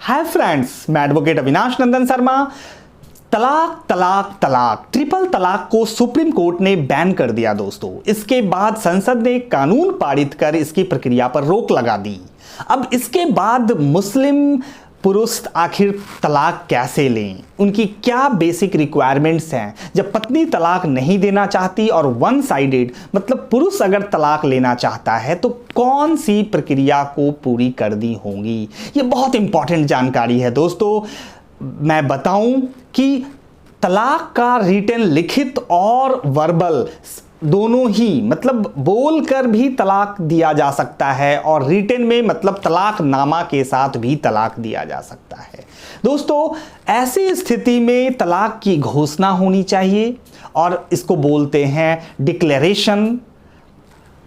Hi friends, मैं advocate Avinash नंदन शर्मा। तलाक तलाक तलाक ट्रिपल तलाक को सुप्रीम कोर्ट ने बैन कर दिया दोस्तों। इसके बाद संसद ने कानून पारित कर इसकी प्रक्रिया पर रोक लगा दी। अब इसके बाद मुस्लिम पुरुष आखिर तलाक कैसे लें, उनकी क्या बेसिक रिक्वायरमेंट्स हैं। जब पत्नी तलाक नहीं देना चाहती और वन साइडेड मतलब पुरुष अगर तलाक लेना चाहता है तो कौन सी प्रक्रिया को पूरी करनी होगी, ये बहुत इंपॉर्टेंट जानकारी है दोस्तों। मैं बताऊं कि तलाक का रिटन लिखित और वर्बल दोनों ही मतलब बोलकर भी तलाक दिया जा सकता है और रिटन में मतलब तलाकनामा के साथ भी तलाक दिया जा सकता है दोस्तों। ऐसी स्थिति में तलाक की घोषणा होनी चाहिए और इसको बोलते हैं डिक्लेरेशन,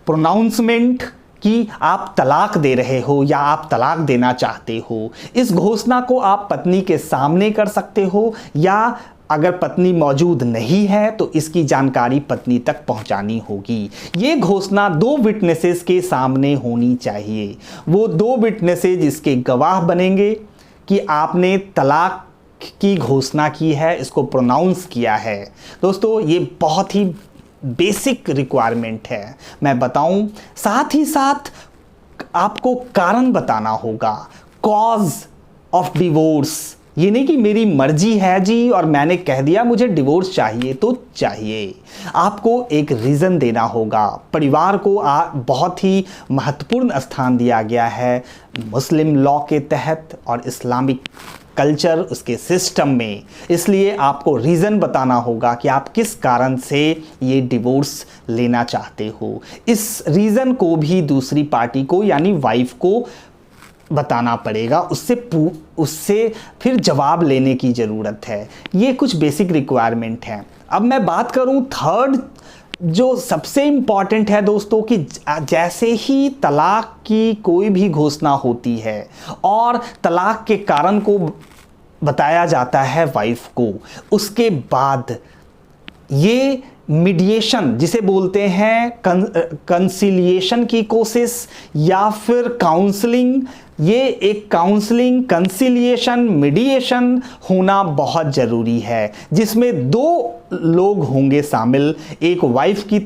प्रोनाउंसमेंट कि आप तलाक दे रहे हो या आप तलाक देना चाहते हो। इस घोषणा को आप पत्नी के सामने कर सकते हो या अगर पत्नी मौजूद नहीं है तो इसकी जानकारी पत्नी तक पहुंचानी होगी। ये घोषणा दो विटनेसेस के सामने होनी चाहिए। वो दो विटनेसेस इसके गवाह बनेंगे कि आपने तलाक की घोषणा की है, इसको प्रोनाउंस किया है। दोस्तों ये बहुत ही बेसिक रिक्वायरमेंट है। मैं बताऊं, साथ ही साथ आपको कारण बताना होगा, कॉज ऑफ डिवोर्स। ये नहीं कि मेरी मर्जी है जी और मैंने कह दिया मुझे डिवोर्स चाहिए तो चाहिए। आपको एक रीज़न देना होगा। परिवार को बहुत ही महत्वपूर्ण स्थान दिया गया है मुस्लिम लॉ के तहत और इस्लामिक कल्चर उसके सिस्टम में, इसलिए आपको रीज़न बताना होगा कि आप किस कारण से ये डिवोर्स लेना चाहते हो। इस रीज़न को भी दूसरी पार्टी को यानी वाइफ को बताना पड़ेगा, उससे फिर जवाब लेने की ज़रूरत है। ये कुछ बेसिक रिक्वायरमेंट हैं। अब मैं बात करूं थर्ड जो सबसे इम्पॉर्टेंट है दोस्तों कि जैसे ही तलाक की कोई भी घोषणा होती है और तलाक के कारण को बताया जाता है वाइफ को, उसके बाद ये मीडिएशन जिसे बोलते हैं कंसिलिएशन की कोशिश या फिर काउंसलिंग, ये एक काउंसलिंग, कंसिलिएशन, मीडिएशन होना बहुत ज़रूरी है जिसमें दो लोग होंगे शामिल, एक वाइफ की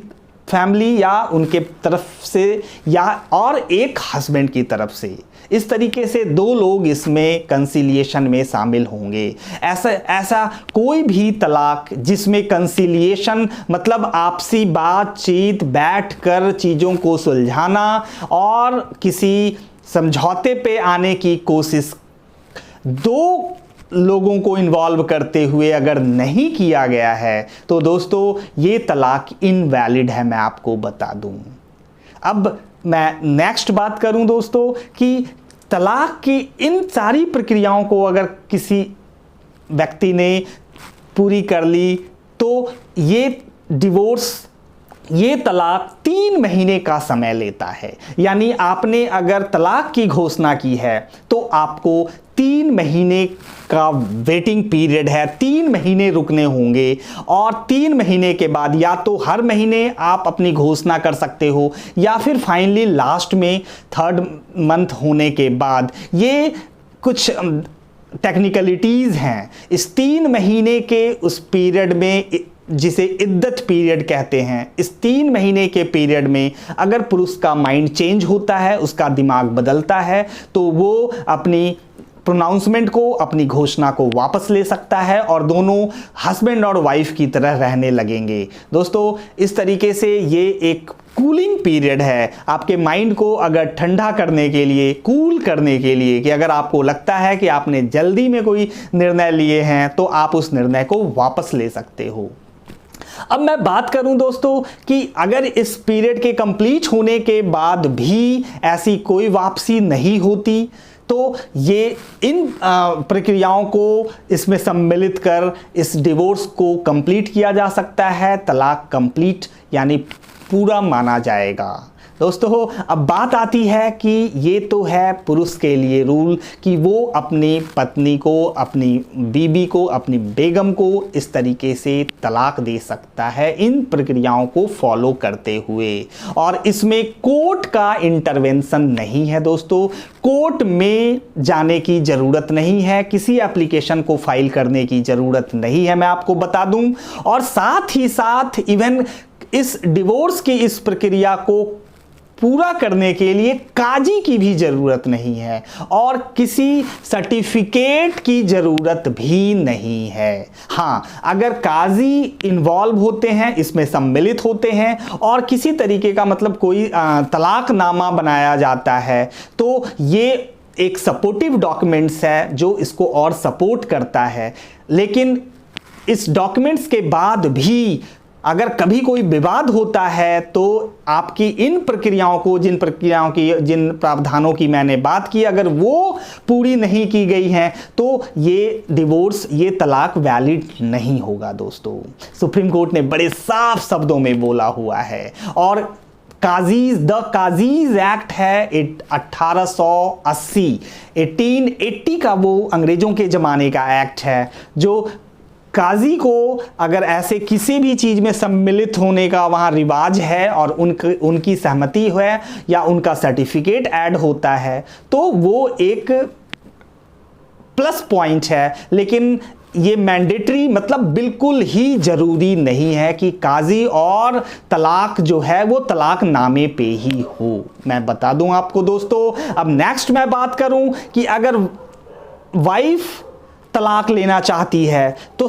फैमिली या उनके तरफ से या और एक हस्बैंड की तरफ से। इस तरीके से दो लोग इसमें कंसिलिएशन में शामिल होंगे। ऐसा कोई भी तलाक जिसमें कंसिलिएशन मतलब आपसी बातचीत, बैठकर चीज़ों को सुलझाना और किसी समझौते पे आने की कोशिश दो लोगों को इन्वॉल्व करते हुए अगर नहीं किया गया है तो दोस्तों ये तलाक इनवैलिड है, मैं आपको बता दूं। अब मैं नेक्स्ट बात करूं दोस्तों कि तलाक की इन सारी प्रक्रियाओं को अगर किसी व्यक्ति ने पूरी कर ली तो ये डिवोर्स, ये तलाक 3 महीने का समय लेता है। यानी आपने अगर तलाक की घोषणा की है तो आपको 3 महीने का वेटिंग पीरियड है, 3 महीने रुकने होंगे और 3 महीने के बाद या तो हर महीने आप अपनी घोषणा कर सकते हो या फिर फाइनली लास्ट में 3rd मंथ होने के बाद। ये कुछ टेक्निकलिटीज़ हैं। इस 3 महीने के उस पीरियड में जिसे इद्दत पीरियड कहते हैं, इस 3 महीने के पीरियड में अगर पुरुष का माइंड चेंज होता है, उसका दिमाग बदलता है तो वो अपनी प्रोनाउंसमेंट को, अपनी घोषणा को वापस ले सकता है और दोनों हस्बैंड और वाइफ की तरह रहने लगेंगे। दोस्तों इस तरीके से ये एक कूलिंग पीरियड है आपके माइंड को अगर ठंडा करने के लिए, कूल करने के लिए, कि अगर आपको लगता है कि आपने जल्दी में कोई निर्णय लिए हैं तो आप उस निर्णय को वापस ले सकते हो। अब मैं बात करूं दोस्तों कि अगर इस पीरियड के कंप्लीट होने के बाद भी ऐसी कोई वापसी नहीं होती तो ये इन प्रक्रियाओं को इसमें सम्मिलित कर इस डिवोर्स को कंप्लीट किया जा सकता है। तलाक कंप्लीट यानी पूरा माना जाएगा। दोस्तों अब बात आती है कि ये तो है पुरुष के लिए रूल कि वो अपनी पत्नी को, अपनी बीबी को, अपनी बेगम को इस तरीके से तलाक दे सकता है इन प्रक्रियाओं को फॉलो करते हुए, और इसमें कोर्ट का इंटरवेंशन नहीं है दोस्तों। कोर्ट में जाने की ज़रूरत नहीं है, किसी एप्लीकेशन को फाइल करने की ज़रूरत नहीं है, मैं आपको बता दूं। और साथ ही साथ इवन इस डिवोर्स की इस प्रक्रिया को पूरा करने के लिए काजी की भी ज़रूरत नहीं है और किसी सर्टिफिकेट की ज़रूरत भी नहीं है। हाँ, अगर काजी इन्वॉल्व होते हैं, इसमें सम्मिलित होते हैं और किसी तरीके का मतलब कोई तलाकनामा बनाया जाता है, तो ये एक सपोर्टिव डॉक्यूमेंट्स है जो इसको और सपोर्ट करता है। लेकिन इस डॉक्यूमेंट्स के बाद भी अगर कभी कोई विवाद होता है तो आपकी इन प्रक्रियाओं को, जिन प्रावधानों की मैंने बात की, अगर वो पूरी नहीं की गई हैं तो ये डिवोर्स, ये तलाक वैलिड नहीं होगा दोस्तों। सुप्रीम कोर्ट ने बड़े साफ शब्दों में बोला हुआ है। और काजीज एक्ट है 1880 का, वो अंग्रेजों के ज़माने का एक्ट है, जो काजी को अगर ऐसे किसी भी चीज़ में सम्मिलित होने का वहाँ रिवाज है और उनकी सहमति है या उनका सर्टिफिकेट ऐड होता है तो वो एक प्लस पॉइंट है। लेकिन ये मैंडेटरी मतलब बिल्कुल ही ज़रूरी नहीं है कि काजी और तलाक जो है वो तलाक नामे पे ही हो। मैं बता दूं आपको दोस्तों। अब नेक्स्ट मैं बात करूं कि अगर वाइफ तलाक लेना चाहती है तो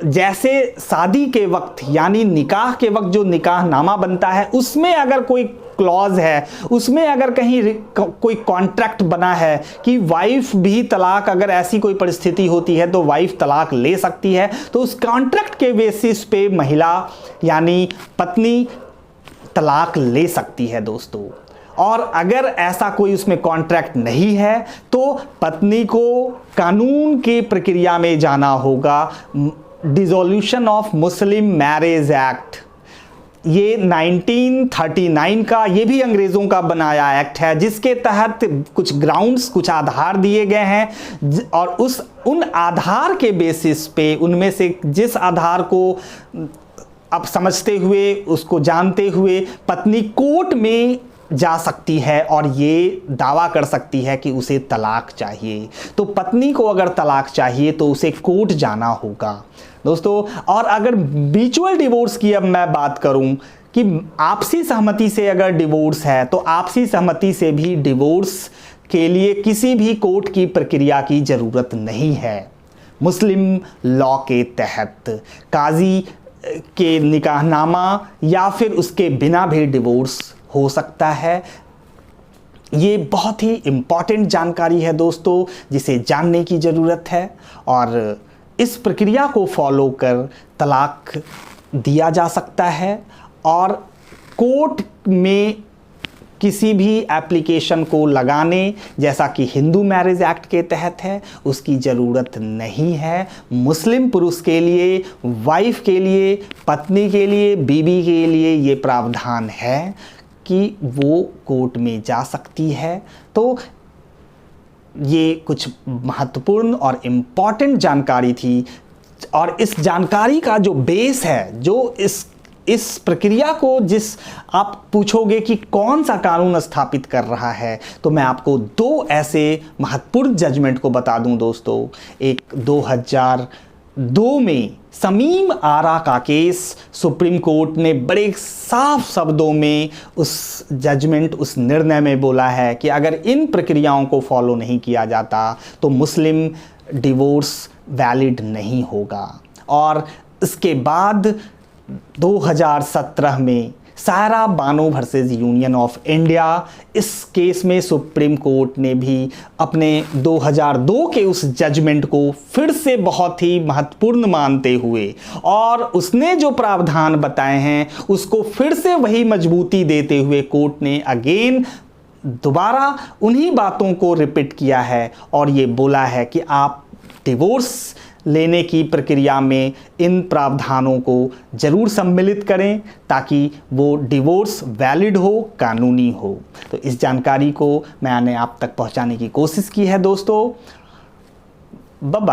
जैसे शादी के वक्त यानी निकाह के वक्त जो निकाहनामा बनता है उसमें अगर कोई क्लॉज है, उसमें अगर कहीं कोई कॉन्ट्रैक्ट बना है कि वाइफ भी तलाक, अगर ऐसी कोई परिस्थिति होती है तो वाइफ तलाक ले सकती है, तो उस कॉन्ट्रैक्ट के बेसिस पे महिला यानी पत्नी तलाक ले सकती है दोस्तों। और अगर ऐसा कोई उसमें कॉन्ट्रैक्ट नहीं है तो पत्नी को कानून की प्रक्रिया में जाना होगा। Dissolution of Muslim marriage act, ये 1939 का, ये भी अंग्रेज़ों का बनाया एक्ट है, जिसके तहत कुछ ग्राउंड्स, कुछ आधार दिए गए हैं और उन आधार के बेसिस पे, उनमें से जिस आधार को अब समझते हुए, उसको जानते हुए पत्नी कोर्ट में जा सकती है और ये दावा कर सकती है कि उसे तलाक चाहिए। तो पत्नी को अगर तलाक चाहिए तो उसे कोर्ट जाना होगा दोस्तों। और अगर म्यूचुअल डिवोर्स की अब मैं बात करूं कि आपसी सहमति से अगर डिवोर्स है तो आपसी सहमति से भी डिवोर्स के लिए किसी भी कोर्ट की प्रक्रिया की ज़रूरत नहीं है। मुस्लिम लॉ के तहत काजी के निकाहनामा या फिर उसके बिना भी डिवोर्स हो सकता है। ये बहुत ही इम्पॉर्टेंट जानकारी है दोस्तों, जिसे जानने की ज़रूरत है और इस प्रक्रिया को फॉलो कर तलाक दिया जा सकता है और कोर्ट में किसी भी एप्लीकेशन को लगाने, जैसा कि हिंदू मैरिज एक्ट के तहत है, उसकी ज़रूरत नहीं है। मुस्लिम पुरुष के लिए, वाइफ के लिए, पत्नी के लिए, बीबी के लिए ये प्रावधान है कि वो कोर्ट में जा सकती है। तो ये कुछ महत्वपूर्ण और इम्पॉर्टेंट जानकारी थी और इस जानकारी का जो बेस है, जो इस प्रक्रिया को, जिस आप पूछोगे कि कौन सा कानून स्थापित कर रहा है, तो मैं आपको दो ऐसे महत्वपूर्ण जजमेंट को बता दूं दोस्तों। एक 2002 में समीम आरा का केस, सुप्रीम कोर्ट ने बड़े साफ शब्दों में उस जजमेंट, उस निर्णय में बोला है कि अगर इन प्रक्रियाओं को फॉलो नहीं किया जाता तो मुस्लिम डिवोर्स वैलिड नहीं होगा। और इसके बाद 2017 में Saira Bano versus union of India, इस केस में सुप्रीम कोर्ट ने भी अपने 2002 के उस जजमेंट को फिर से बहुत ही महत्वपूर्ण मानते हुए और उसने जो प्रावधान बताए हैं उसको फिर से वही मजबूती देते हुए कोर्ट ने अगेन दोबारा उन्हीं बातों को रिपीट किया है और ये बोला है कि आप डिवोर्स लेने की प्रक्रिया में इन प्रावधानों को ज़रूर सम्मिलित करें ताकि वो डिवोर्स वैलिड हो, कानूनी हो। तो इस जानकारी को मैंने आप तक पहुंचाने की कोशिश की है दोस्तों। Bye bye.